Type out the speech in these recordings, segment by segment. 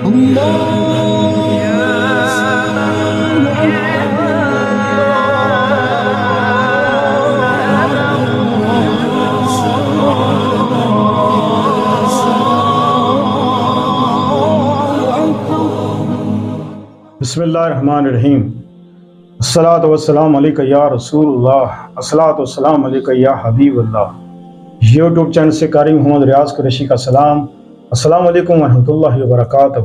بسم اللہ الرحمن الرحیم۔ الصلاۃ والسلام علیکہ یا رسول اللہ، الصلاۃ والسلام علیکہ یا حبیب اللہ۔ یوٹیوب چینل سے قاری محمد ریاض قریشی کا سلام۔ السلام علیکم ورحمۃ اللہ وبرکاتہ۔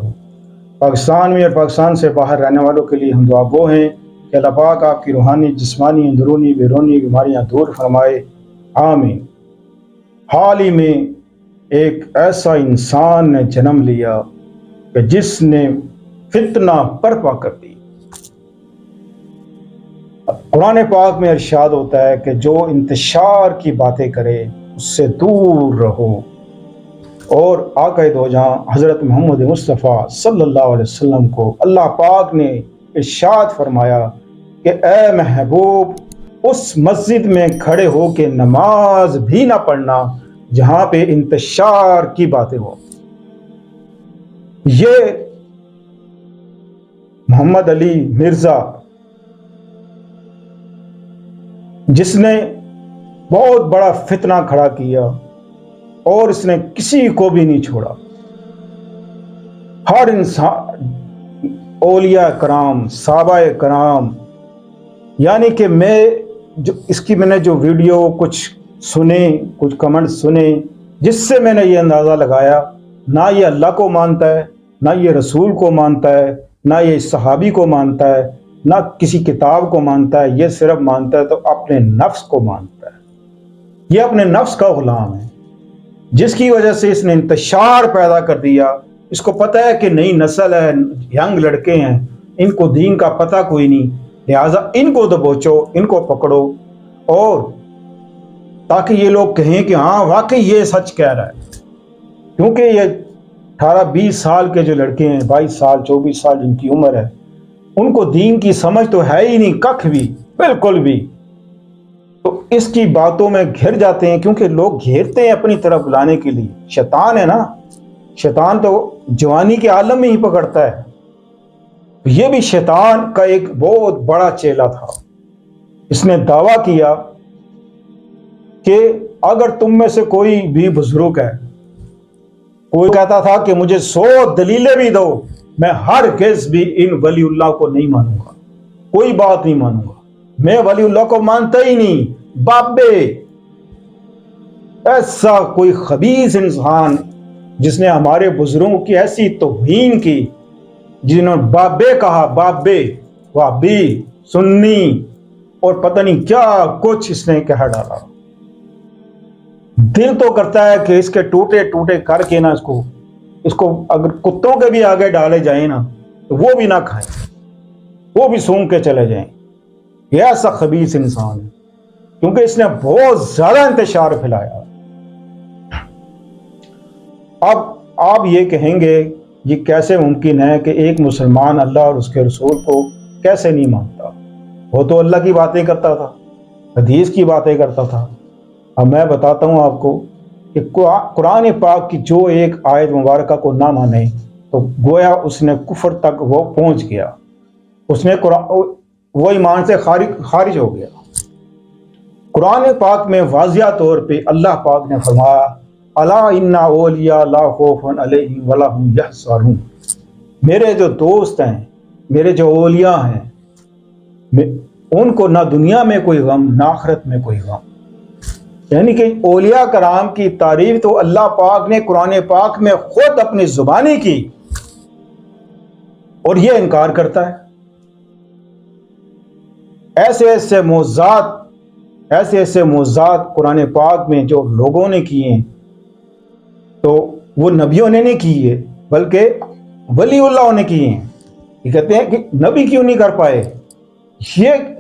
پاکستان میں اور پاکستان سے باہر رہنے والوں کے لیے ہم دعا گو ہیں کہ اللہ پاک آپ کی روحانی، جسمانی، اندرونی، بیرونی بیماریاں دور فرمائے، آمین۔ حال ہی میں ایک ایسا انسان نے جنم لیا کہ جس نے فتنہ برپا کر دی۔ قرآن پاک میں ارشاد ہوتا ہے کہ جو انتشار کی باتیں کرے اس سے دور رہو، اور آقا دو جہاں حضرت محمد مصطفیٰ صلی اللہ علیہ وسلم کو اللہ پاک نے ارشاد فرمایا کہ اے محبوب، اس مسجد میں کھڑے ہو کے نماز بھی نہ پڑھنا جہاں پہ انتشار کی باتیں ہو۔ یہ محمد علی مرزا، جس نے بہت بڑا فتنہ کھڑا کیا اور اس نے کسی کو بھی نہیں چھوڑا، ہر انسان، اولیاء کرام، صحابہ کرام، یعنی کہ میں نے جو ویڈیو کچھ سنے، کچھ کمنٹ سنے، جس سے میں نے یہ اندازہ لگایا نہ یہ اللہ کو مانتا ہے، نہ یہ رسول کو مانتا ہے، نہ یہ صحابی کو مانتا ہے، نہ کسی کتاب کو مانتا ہے، یہ صرف مانتا ہے تو اپنے نفس کو مانتا ہے۔ یہ اپنے نفس کا غلام ہے، جس کی وجہ سے اس نے انتشار پیدا کر دیا۔ اس کو پتہ ہے کہ نئی نسل ہے، ینگ لڑکے ہیں، ان کو دین کا پتہ کوئی نہیں، لہٰذا ان کو دبوچو، ان کو پکڑو، اور تاکہ یہ لوگ کہیں کہ ہاں واقعی یہ سچ کہہ رہا ہے۔ کیونکہ یہ 18-20 سال کے جو لڑکے ہیں، 22 سال 24 سال جن کی عمر ہے، ان کو دین کی سمجھ تو ہے ہی نہیں، ککھ بھی، بالکل بھی۔ تو اس کی باتوں میں گھر جاتے ہیں، کیونکہ لوگ گھیرتے ہیں اپنی طرف بلانے کے لیے۔ شیطان ہے نا، شیطان تو جوانی کے عالم میں ہی پکڑتا ہے۔ یہ بھی شیطان کا ایک بہت بڑا چیلا تھا۔ اس نے دعویٰ کیا کہ اگر تم میں سے کوئی بھی بزرگ ہے، کوئی کہتا تھا کہ مجھے 100 دلیلیں بھی دو، میں ہرگز بھی ان ولی اللہ کو نہیں مانوں گا، کوئی بات نہیں مانوں گا، میں ولی اللہ کو مانتا ہی نہیں۔ بابے، ایسا کوئی خبیث انسان جس نے ہمارے بزرگوں کی ایسی توہین کی، جنہوں نے بابے کہا، بابے، وہابی، سنی، اور پتہ نہیں کیا کچھ اس نے کہہ ڈالا۔ دل تو کرتا ہے کہ اس کے ٹوٹے ٹوٹے کر کے نا اس کو اگر کتوں کے بھی آگے ڈالے جائیں نا تو وہ بھی نہ کھائیں، وہ بھی سونگ کے چلے جائیں۔ یہ ایسا خبیث انسان ہے، کیونکہ اس نے بہت زیادہ انتشار پھیلایا۔ اب آپ یہ کہیں گے یہ کیسے ممکن ہے کہ ایک مسلمان اللہ اور اس کے رسول کو کیسے نہیں مانتا؟ وہ تو اللہ کی باتیں کرتا تھا، حدیث کی باتیں کرتا تھا۔ اب میں بتاتا ہوں آپ کو کہ قرآن پاک کی جو ایک آیت مبارکہ کو نہ مانے تو گویا اس نے کفر تک وہ پہنچ گیا، اس نے وہ ایمان سے خارج ہو گیا۔ قرآن پاک میں واضح طور پہ اللہ پاک نے فرمایا، الا ان اولیاء لا خوف علیہم ولا هم یحزنون، میرے جو دوست ہیں، میرے جو اولیاء ہیں، ان کو نہ دنیا میں کوئی غم نہ آخرت میں کوئی غم۔ یعنی کہ اولیاء کرام کی تعریف تو اللہ پاک نے قرآن پاک میں خود اپنی زبانی کی، اور یہ انکار کرتا ہے۔ ایسے معجزات قرآن پاک میں جو لوگوں نے کیے ہیں، تو وہ نبیوں نے نہیں کیے بلکہ ولی اللہ نے کیے ہیں۔ یہ کہتے ہیں کہ نبی کیوں نہیں کر پائے؟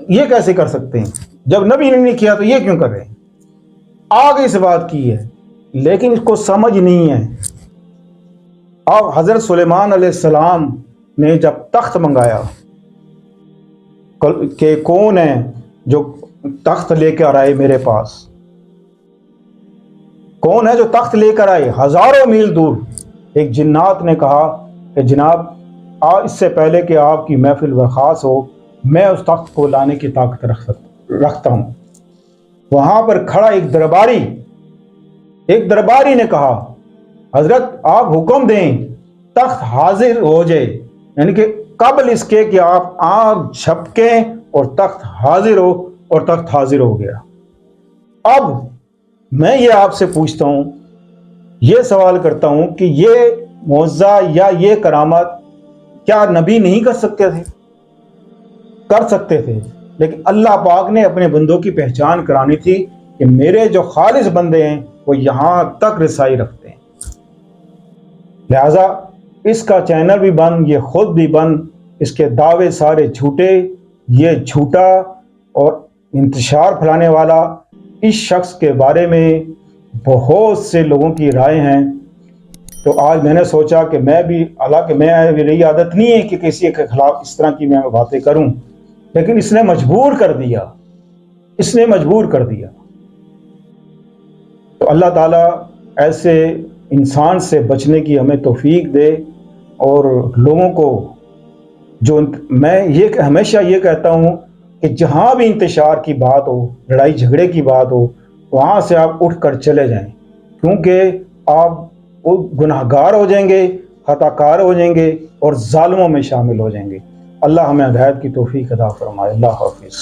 یہ کیسے کر سکتے ہیں؟ جب نبی نے نہیں کیا تو یہ کیوں کر رہے ہیں؟ آگے اس بات کی ہے، لیکن اس کو سمجھ نہیں ہے۔ اب حضرت سلیمان علیہ السلام نے جب تخت منگایا کہ کون ہے جو تخت لے کر آئے میرے پاس، کون ہے جو تخت لے کر آئے؟ ہزاروں میل دور ایک جنات نے کہا کہ جناب اس سے پہلے کہ آپ کی محفل برخاست ہو میں اس تخت کو لانے کی طاقت رکھتا ہوں۔ وہاں پر کھڑا ایک درباری نے کہا حضرت آپ حکم دیں تخت حاضر ہو جائے، یعنی کہ قبل اس کے کہ آپ آنکھ جھپکیں اور تخت حاضر ہو، اور تخت حاضر ہو گیا۔ اب میں یہ آپ سے پوچھتا ہوں، یہ سوال کرتا ہوں کہ یہ معجزہ یا یہ کرامات کیا نبی نہیں کر سکتے تھے؟ کر سکتے تھے، لیکن اللہ پاک نے اپنے بندوں کی پہچان کرانی تھی کہ میرے جو خالص بندے ہیں وہ یہاں تک رسائی رکھتے ہیں۔ لہذا اس کا چینل بھی بند، یہ خود بھی بند، اس کے دعوے سارے جھوٹے، یہ جھوٹا اور انتشار پھیلانے والا۔ اس شخص کے بارے میں بہت سے لوگوں کی رائے ہیں، تو آج میں نے سوچا کہ میں بھی، حالانکہ میری عادت نہیں ہے کہ کسی کے خلاف اس طرح کی میں باتیں کروں، لیکن اس نے مجبور کر دیا، تو اللہ تعالیٰ ایسے انسان سے بچنے کی ہمیں توفیق دے، اور لوگوں کو جو میں یہ ہمیشہ یہ کہتا ہوں کہ جہاں بھی انتشار کی بات ہو، لڑائی جھگڑے کی بات ہو، وہاں سے آپ اٹھ کر چلے جائیں، کیونکہ آپ گناہ گار ہو جائیں گے، خطا کار ہو جائیں گے اور ظالموں میں شامل ہو جائیں گے۔ اللہ ہمیں ہدایت کی توفیق عطا فرمائے۔ اللہ حافظ۔